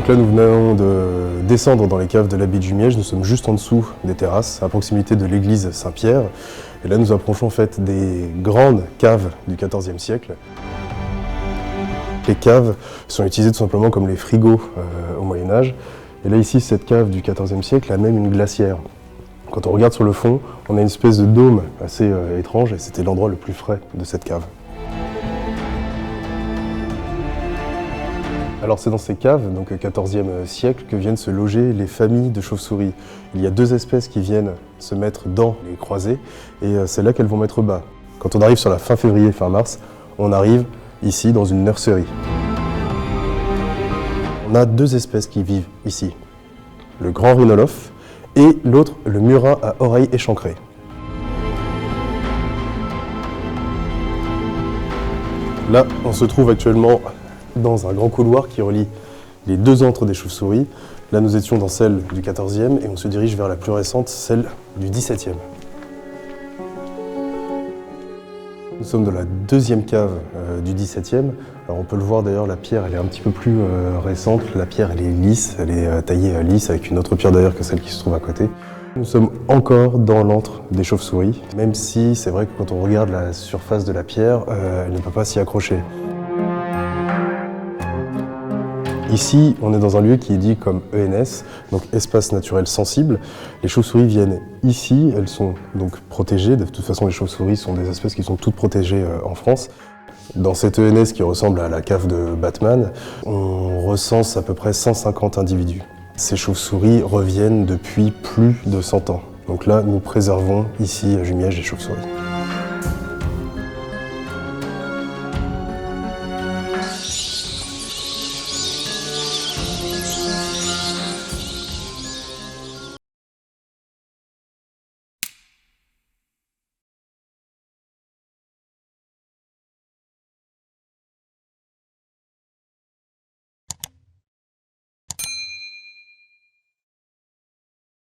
Donc là, nous venons de descendre dans les caves de l'abbaye de Jumièges. Nous sommes juste en dessous des terrasses, à proximité de l'église Saint-Pierre. Et là, nous approchons en fait des grandes caves du XIVe siècle. Les caves sont utilisées tout simplement comme les frigos au Moyen-Âge. Et là, ici, cette cave du XIVe siècle a même une glacière. Quand on regarde sur le fond, on a une espèce de dôme assez étrange, et c'était l'endroit le plus frais de cette cave. Alors c'est dans ces caves, donc XIVe siècle, que viennent se loger les familles de chauves-souris. Il y a deux espèces qui viennent se mettre dans les croisées, et c'est là qu'elles vont mettre bas. Quand on arrive sur la fin février, fin mars, on arrive ici dans une nurserie. On a deux espèces qui vivent ici, le grand rhinolophe et l'autre, le murin à oreilles échancrées. Là, on se trouve actuellement dans un grand couloir qui relie les deux antres des chauves-souris. Là, nous étions dans celle du XIVe et on se dirige vers la plus récente, celle du XVIIe. Nous sommes dans la deuxième cave du XVIIe. Alors on peut le voir d'ailleurs, la pierre elle est un petit peu plus récente. La pierre elle est lisse, elle est taillée lisse avec une autre pierre d'ailleurs que celle qui se trouve à côté. Nous sommes encore dans l'antre des chauves-souris, même si c'est vrai que quand on regarde la surface de la pierre, elle ne peut pas s'y accrocher. Ici, on est dans un lieu qui est dit comme ENS, donc espace naturel sensible. Les chauves-souris viennent ici, elles sont donc protégées. De toute façon, les chauves-souris sont des espèces qui sont toutes protégées en France. Dans cette ENS qui ressemble à la cave de Batman, on recense à peu près 150 individus. Ces chauves-souris reviennent depuis plus de 100 ans. Donc là, nous préservons ici à Jumièges les chauves-souris.